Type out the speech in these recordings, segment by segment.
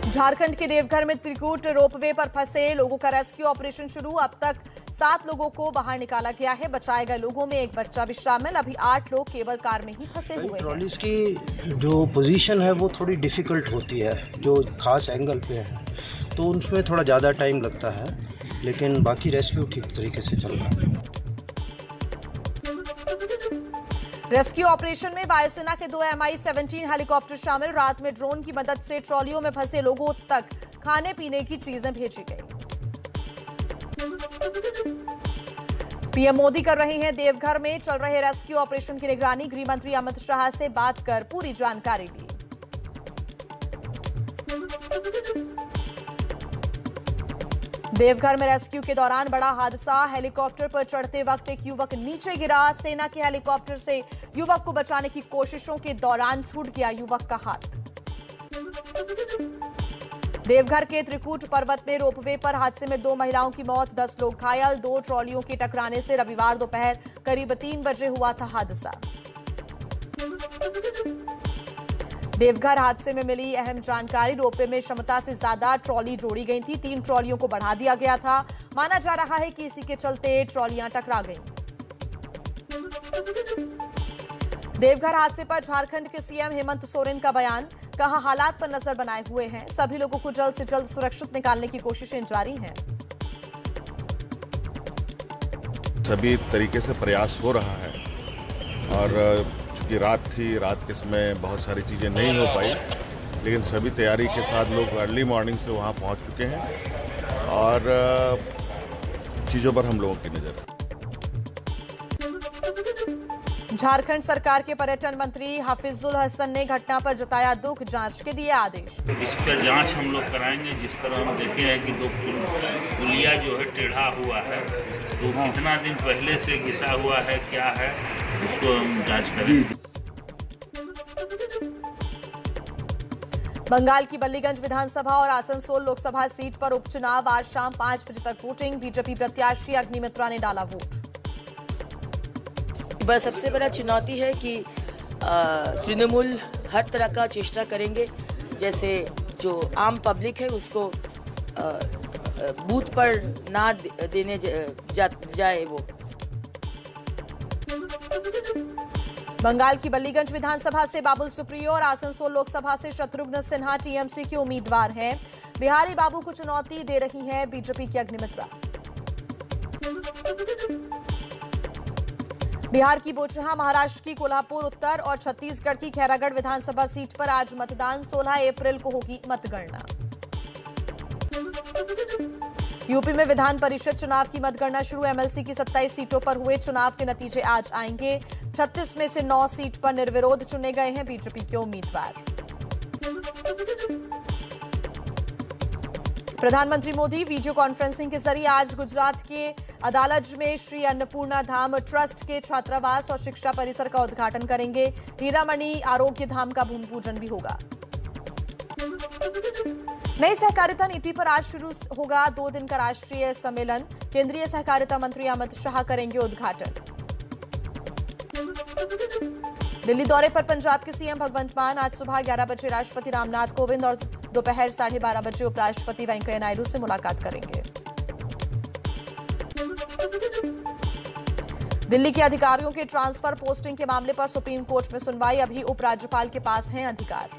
झारखंड के देवघर में त्रिकूट रोपवे पर फंसे लोगों का रेस्क्यू ऑपरेशन शुरू। अब तक 7 लोगों को बाहर निकाला गया है। बचाए गए लोगों में एक बच्चा भी शामिल। अभी 8 लोग केवल कार में ही फंसे हुए हैं। ट्रॉलीज की जो पोजीशन है वो थोड़ी डिफिकल्ट होती है, जो खास एंगल पे है, तो उसमें थोड़ा ज़्यादा टाइम लगता है, लेकिन बाकी रेस्क्यू ठीक तरीके से चल रहा है। रेस्क्यू ऑपरेशन में वायुसेना के 2 Mi-17 हेलीकॉप्टर शामिल। रात में ड्रोन की मदद से ट्रॉलियों में फंसे लोगों तक खाने पीने की चीजें भेजी गई। पीएम मोदी कर रहे हैं देवघर में चल रहे रेस्क्यू ऑपरेशन की निगरानी। गृह मंत्री अमित शाह से बात कर पूरी जानकारी ली। देवघर में रेस्क्यू के दौरान बड़ा हादसा। हेलीकॉप्टर पर चढ़ते वक्त एक युवक नीचे गिरा। सेना के हेलीकॉप्टर से युवक को बचाने की कोशिशों के दौरान छूट गया युवक का हाथ। देवघर के त्रिकूट पर्वत में रोपवे पर हादसे में 2 महिलाओं की मौत, 10 लोग घायल। 2 ट्रॉलियों के टकराने से रविवार दोपहर करीब 3 बजे हुआ था हादसा। देवघर हादसे में मिली अहम जानकारी। रोपवे में क्षमता से ज्यादा ट्रॉली जोड़ी गई थी। 3 ट्रॉलियों को बढ़ा दिया गया था। माना जा रहा है कि इसी के चलते ट्रॉलियां टकरा गईं। देवघर हादसे पर झारखंड के सीएम हेमंत सोरेन का बयान। कहा, हालात पर नजर बनाए हुए हैं। सभी लोगों को जल्द से जल्द सुरक्षित निकालने की कोशिशें जारी हैं। सभी तरीके से प्रयास हो रहा है और चूँकि रात थी, रात के समय बहुत सारी चीज़ें नहीं हो पाई, लेकिन सभी तैयारी के साथ लोग अर्ली मॉर्निंग से वहाँ पहुँच चुके हैं और चीज़ों पर हम लोगों की नज़र है। झारखंड सरकार के पर्यटन मंत्री हफीजुल हसन ने घटना पर जताया दुख, जांच के दिए आदेश। इसका जांच हम लोग कराएंगे। जिस तरह हम देखे हैं कि 2 पुलिया जो है टेढ़ा हुआ है, तो कितना दिन पहले से घिसा हुआ है, क्या है, उसको हम जांच करेंगे। बंगाल की बल्लीगंज विधानसभा और आसनसोल लोकसभा सीट पर उपचुनाव। आज शाम 5 बजे तक वोटिंग। बीजेपी प्रत्याशी अग्निमित्रा ने डाला वोट। बस सबसे बड़ा चुनौती है कि तृणमूल हर तरह का चेष्टा करेंगे, जैसे जो आम पब्लिक है उसको बूथ पर ना देने जाए वो। बंगाल की बल्लीगंज विधानसभा से बाबुल सुप्रियो और आसनसोल लोकसभा से शत्रुघ्न सिन्हा टीएमसी के उम्मीदवार हैं। बिहारी बाबू को चुनौती दे रही है बीजेपी की अग्निमित्रा। बिहार की बोचहा, महाराष्ट्र की कोल्हापुर उत्तर और छत्तीसगढ़ की खैरागढ़ विधानसभा सीट पर आज मतदान। 16 अप्रैल को होगी मतगणना। यूपी में विधान परिषद चुनाव की मतगणना शुरू। एमएलसी की 27 सीटों पर हुए चुनाव के नतीजे आज आएंगे। 36 में से 9 सीट पर निर्विरोध चुने गए हैं बीजेपी के उम्मीदवार। प्रधानमंत्री मोदी वीडियो कॉन्फ्रेंसिंग के जरिए आज गुजरात के अदालज में श्री अन्नपूर्णा धाम ट्रस्ट के छात्रावास और शिक्षा परिसर का उद्घाटन करेंगे। हीरामणि आरोग्य धाम का भूमि पूजन भी होगा। नई सहकारिता नीति पर आज शुरू होगा 2 दिन का राष्ट्रीय सम्मेलन। केंद्रीय सहकारिता मंत्री अमित शाह करेंगे उद्घाटन। दिल्ली दौरे पर पंजाब के सीएम भगवंत मान। आज सुबह 11 बजे राष्ट्रपति रामनाथ कोविंद और दोपहर 12:30 बजे उपराष्ट्रपति वेंकैया नायडू से मुलाकात करेंगे। दिल्ली के अधिकारियों के ट्रांसफर पोस्टिंग के मामले पर सुप्रीम कोर्ट में सुनवाई। अभी उपराज्यपाल के पास हैं अधिकार।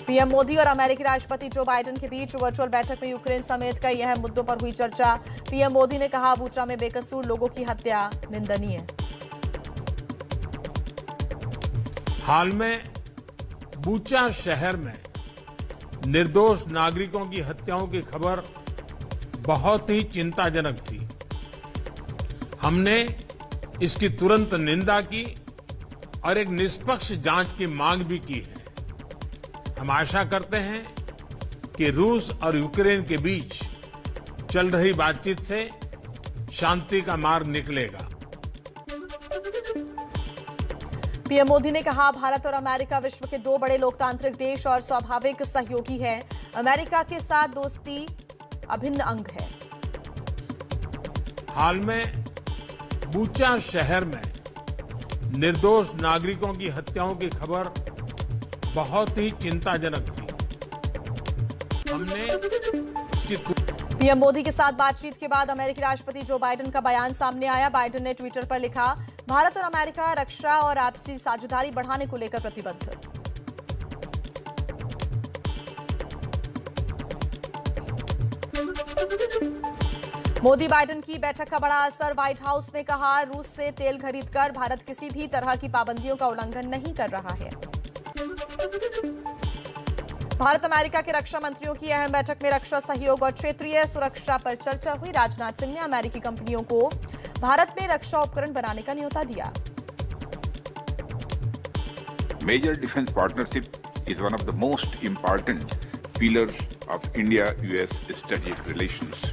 पीएम मोदी और अमेरिकी राष्ट्रपति जो बाइडेन के बीच वर्चुअल बैठक में यूक्रेन समेत कई अहम मुद्दों पर हुई चर्चा। पीएम मोदी ने कहा, बूचा में बेकसूर लोगों की हत्या निंदनीय। हाल में बूचा शहर में निर्दोष नागरिकों की हत्याओं की खबर बहुत ही चिंताजनक थी। हमने इसकी तुरंत निंदा की और एक निष्पक्ष जांच की मांग भी की है। हम आशा करते हैं कि रूस और यूक्रेन के बीच चल रही बातचीत से शांति का मार्ग निकलेगा। पीएम मोदी ने कहा, भारत और अमेरिका विश्व के 2 बड़े लोकतांत्रिक देश और स्वाभाविक सहयोगी हैं। अमेरिका के साथ दोस्ती अभिन्न अंग है। हाल में बूचा शहर में निर्दोष नागरिकों की हत्याओं की खबर बहुत ही चिंताजनक थी। हमने पीएम मोदी के साथ बातचीत के बाद अमेरिकी राष्ट्रपति जो बाइडेन का बयान सामने आया। बाइडेन ने ट्विटर पर लिखा, भारत और अमेरिका रक्षा और आपसी साझेदारी बढ़ाने को लेकर प्रतिबद्ध। मोदी बाइडेन की बैठक का बड़ा असर। व्हाइट हाउस ने कहा, रूस से तेल खरीदकर भारत किसी भी तरह की पाबंदियों का उल्लंघन नहीं कर रहा है। भारत अमेरिका के रक्षा मंत्रियों की अहम बैठक में रक्षा सहयोग और क्षेत्रीय सुरक्षा पर चर्चा हुई। राजनाथ सिंह ने अमेरिकी कंपनियों को भारत में रक्षा उपकरण बनाने का न्योता दिया। Major defense partnership is one of the most important pillars of India-US strategic relations.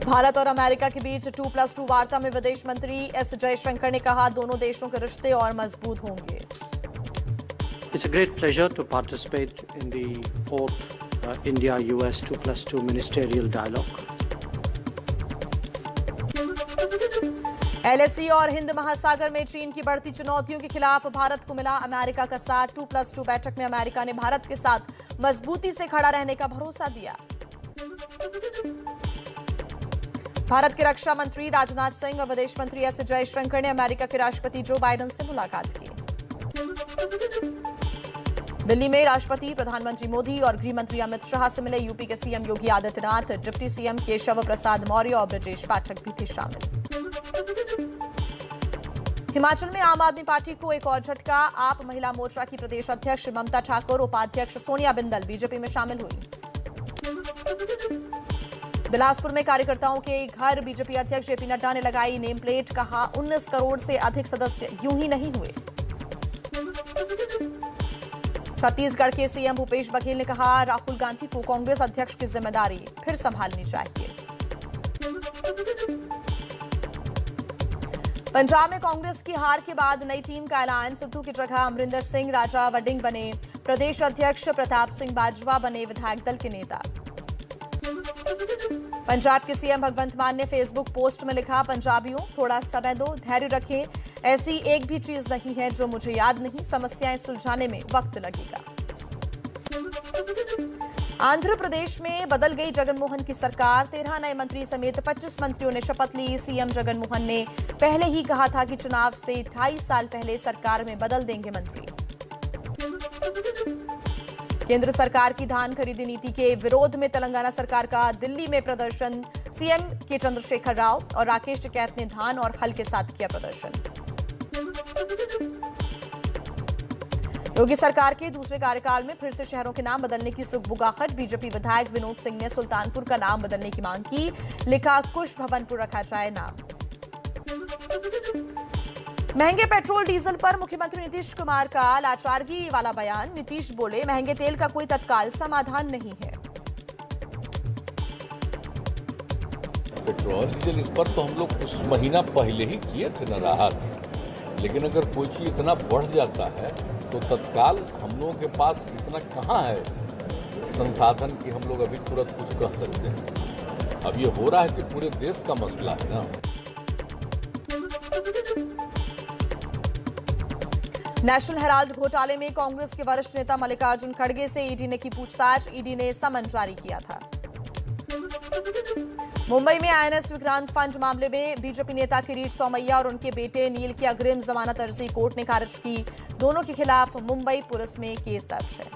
Bharat और अमेरिका के बीच 2+2 वार्ता में विदेश मंत्री एस जयशंकर ने कहा, दोनों देशों के रिश्ते और मजबूत होंगे। It's a great pleasure to participate in the 4th India-US 2+2 ministerial dialogue. LAC और हिंद महासागर में चीन की बढ़ती चुनौतियों के खिलाफ भारत को मिला अमेरिका का साथ। 2+2 बैठक में अमेरिका ने भारत के साथ मजबूती से खड़ा रहने का भरोसा दिया। भारत के रक्षा मंत्री राजनाथ सिंह और विदेश मंत्री एस जयशंकर ने अमेरिका के राष्ट्रपति जो बाइडेन से मुलाकात की। दिल्ली में राष्ट्रपति, प्रधानमंत्री मोदी और गृह मंत्री अमित शाह से मिले यूपी के CM Yogi Adityanath, deputy CM Keshav Prasad Maurya और ब्रजेश पाठक भी थे शामिल। हिमाचल में आम आदमी पार्टी को एक और झटका। आप महिला मोर्चा की प्रदेश अध्यक्ष ममता ठाकुर, उपाध्यक्ष सोनिया बिंदल बीजेपी में शामिल हुई। बिलासपुर में कार्यकर्ताओं के घर बीजेपी अध्यक्ष जेपी नड्डा ने लगाई नेम प्लेट। कहा, 19 करोड़ से अधिक सदस्य यूं ही नहीं हुए। छत्तीसगढ़ के सीएम भूपेश बघेल ने कहा, राहुल गांधी को कांग्रेस अध्यक्ष की जिम्मेदारी फिर संभालनी चाहिए। पंजाब में कांग्रेस की हार के बाद नई टीम का ऐलान। सिद्धू की जगह अमरिंदर सिंह राजा वडिंग बने प्रदेश अध्यक्ष, प्रताप सिंह बाजवा बने विधायक दल के नेता। पंजाब के सीएम भगवंत मान ने फेसबुक पोस्ट में लिखा, पंजाबियों थोड़ा समय दो, धैर्य रखें, ऐसी एक भी चीज नहीं है जो मुझे याद नहीं, समस्याएं सुलझाने में वक्त लगेगा। आंध्र प्रदेश में बदल गई जगनमोहन की सरकार। 13 नए मंत्री समेत 25 मंत्रियों ने शपथ ली। सीएम जगनमोहन ने पहले ही कहा था कि चुनाव से 2.5 साल पहले सरकार में बदल देंगे मंत्री। केंद्र सरकार की धान खरीदी नीति के विरोध में तेलंगाना सरकार का दिल्ली में प्रदर्शन। सीएम के चंद्रशेखर राव और राकेश टिकैत ने धान और हल के साथ किया प्रदर्शन। योगी सरकार के दूसरे कार्यकाल में फिर से शहरों के नाम बदलने की सुगबुगाहट। बीजेपी विधायक विनोद सिंह ने सुल्तानपुर का नाम बदलने की मांग की। लिखा, कुश भवनपुर रखा जाए नाम। महंगे पेट्रोल डीजल पर मुख्यमंत्री नीतीश कुमार का लाचारगी वाला बयान। नीतीश बोले, महंगे तेल का कोई तत्काल समाधान नहीं है। पेट्रोल डीजल इस पर तो हम लोग कुछ महीना पहले ही किए थे ना राहत, लेकिन अगर कोई चीज इतना बढ़ जाता है तो तत्काल हम लोगों के पास इतना कहाँ है संसाधन कि हम लोग अभी तुरंत कुछ कह सकते हैं। अब ये हो रहा है कि पूरे देश का मसला है ना। नेशनल हेराल्ड घोटाले में कांग्रेस के वरिष्ठ नेता मल्लिकार्जुन खड़गे से ईडी ने की पूछताछ। ईडी ने समन जारी किया था। मुंबई में आईएनएस विक्रांत फंड मामले में बीजेपी नेता किरीट सोमैया और उनके बेटे नील की अग्रिम जमानत अर्जी कोर्ट ने खारिज की। दोनों के खिलाफ मुंबई पुलिस में केस दर्ज है।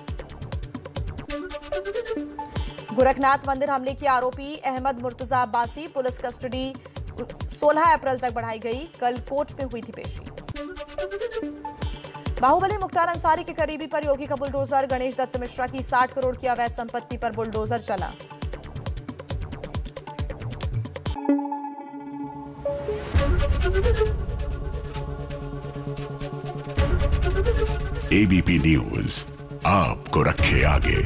गोरखनाथ मंदिर हमले के आरोपी अहमद मुर्तजा अब्बासी पुलिस कस्टडी 16 अप्रैल तक बढ़ाई गई। कल कोर्ट में हुई थी पेशी। बाहुबली मुख्तार अंसारी के करीबी पर योगी का बुलडोजर। गणेश दत्त मिश्रा की 60 करोड़ की अवैध संपत्ति पर बुलडोजर चला। एबीपी न्यूज आपको रखे आगे।